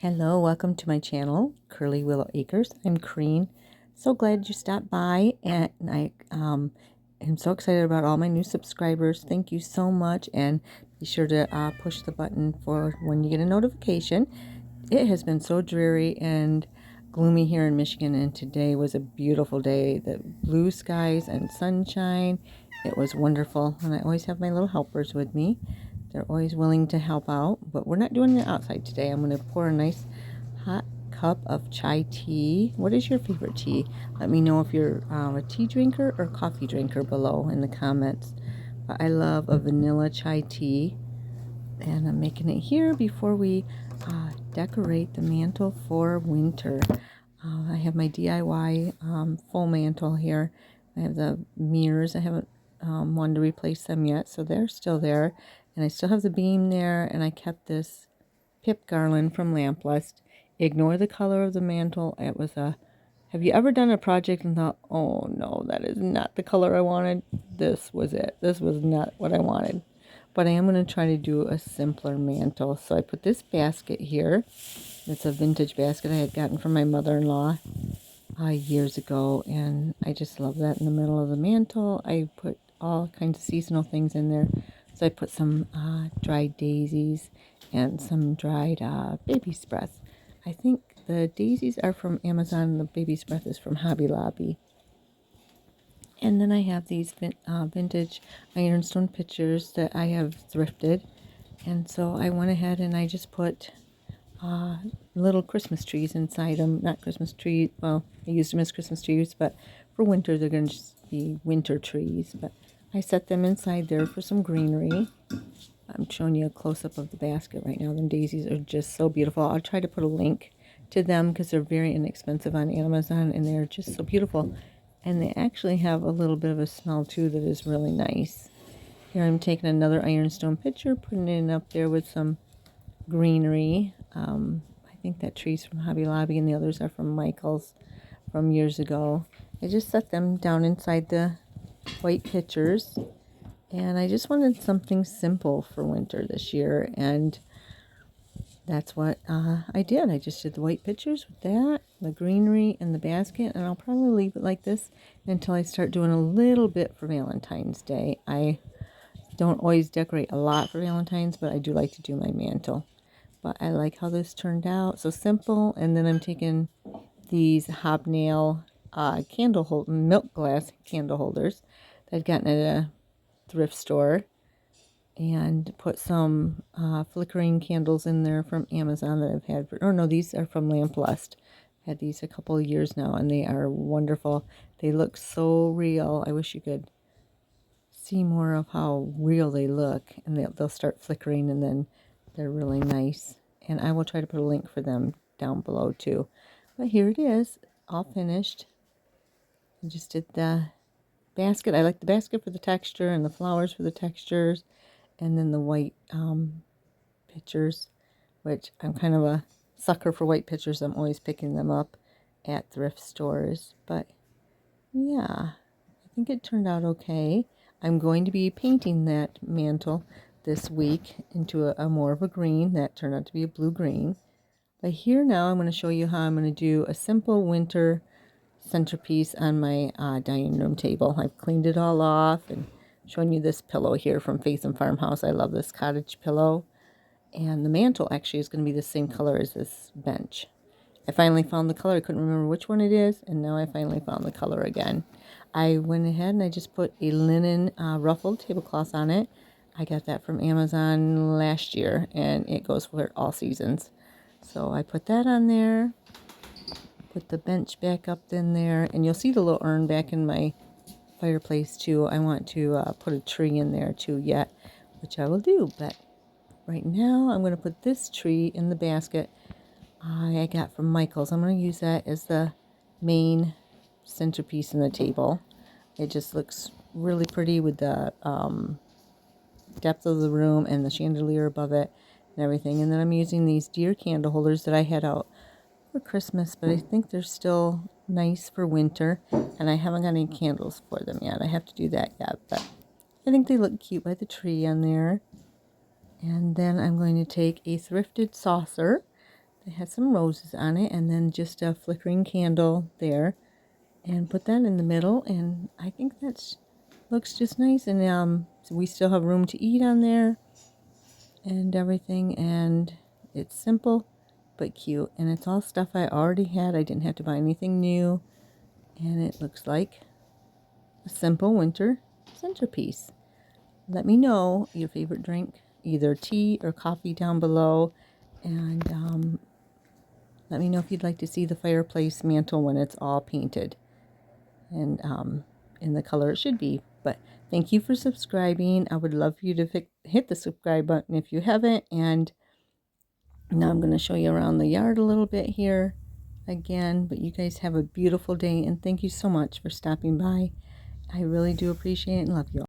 Hello, welcome to my channel, Curly Willow Acres. I'm Corrine. So glad you stopped by, and I am so excited about all my new subscribers. Thank you so much, and be sure to push the button for when you get a notification. It has been so dreary and gloomy here in Michigan, and today was a beautiful day. The blue skies and sunshine. It was wonderful, and I always have my little helpers with me. They're always willing to help out, but we're not doing it outside today. I'm going to pour a nice hot cup of chai tea. What is your favorite tea? Let me know if you're a tea drinker or coffee drinker below in the comments. But I love a vanilla chai tea, and I'm making it here before we decorate the mantle for winter. I have my DIY full mantle here. I have the mirrors. I haven't wanted to replace them yet, so they're still there. And I still have the beam there, and I kept this pip garland from Lamplust. Ignore the color of the mantle. It was a... Have you ever done a project and thought, oh no, that is not the color I wanted? This was it. This was not what I wanted. But I am going to try to do a simpler mantle. So I put this basket here. It's a vintage basket I had gotten from my mother-in-law years ago, and I just love that in the middle of the mantle. I put all kinds of seasonal things in there. So I put some dried daisies and some dried baby's breath. I think the daisies are from Amazon and the baby's breath is from Hobby Lobby. And then I have these vintage ironstone pitchers that I have thrifted. And so I went ahead and I just put little Christmas trees inside them. Not Christmas trees, well, I used them as Christmas trees, but for winter they're going to just be winter trees. But I set them inside there for some greenery. I'm showing you a close-up of the basket right now. Them daisies are just so beautiful. I'll try to put a link to them because they're very inexpensive on Amazon, and they're just so beautiful. And they actually have a little bit of a smell too that is really nice. Here I'm taking another ironstone pitcher, putting it up there with some greenery. I think that tree's from Hobby Lobby and the others are from Michael's from years ago. I just set them down inside the white pitchers, and I just wanted something simple for winter this year, and that's what I did. I just did the white pitchers with that, the greenery, and the basket, and I'll probably leave it like this until I start doing a little bit for Valentine's Day. I don't always decorate a lot for Valentine's, but I do like to do my mantle. But I like how this turned out, so simple. And then I'm taking these hobnail milk glass candle holders that I'd gotten at a thrift store, and put some flickering candles in there from Amazon that I've had for, no, these are from Lamplust. Had these a couple of years now, and they are wonderful. They look so real. I wish you could see more of how real they look, and they'll start flickering, and then they're really nice. And I will try to put a link for them down below too. But here it is, all finished. I just did the basket. I like the basket for the texture and the flowers for the textures, and then the white pictures, which I'm kind of a sucker for white pictures. I'm always picking them up at thrift stores. But yeah, I think it turned out okay. I'm going to be painting that mantle this week into a more of a green. That turned out to be a blue-green. But here now I'm going to show you how I'm going to do a simple winter centerpiece on my dining room table. I've cleaned it all off and showing you this pillow here from Faith and Farmhouse. I love this cottage pillow. And the mantle actually is going to be the same color as this bench. I finally found the color. I couldn't remember which one it is, and now I finally found the color again. I went ahead and I just put a linen ruffled tablecloth on it. I got that from Amazon last year, and it goes for all seasons. So I put that on there, put the bench back up in there, and you'll see the little urn back in my fireplace too. I want to put a tree in there too yet, which I will do. But right now I'm going to put this tree in the basket I got from Michael's. I'm going to use that as the main centerpiece in the table. It just looks really pretty with the depth of the room and the chandelier above it and everything. And then I'm using these deer candle holders that I had out for Christmas, but I think they're still nice for winter, and I haven't got any candles for them yet. I have to do that yet, but I think they look cute by the tree on there. And then I'm going to take a thrifted saucer It has some roses on it, and then just a flickering candle there, and put that in the middle, and I think that's looks just nice. And so we still have room to eat on there and everything, and it's simple but cute, and it's all stuff I already had. I didn't have to buy anything new, and it looks like a simple winter centerpiece. Let me know your favorite drink, either tea or coffee, down below, and let me know if you'd like to see the fireplace mantle when it's all painted and in the color it should be. But thank you for subscribing. I would love for you to hit the subscribe button if you haven't. And now I'm going to show you around the yard a little bit here again. But you guys have a beautiful day, and thank you so much for stopping by. I really do appreciate it and love you all.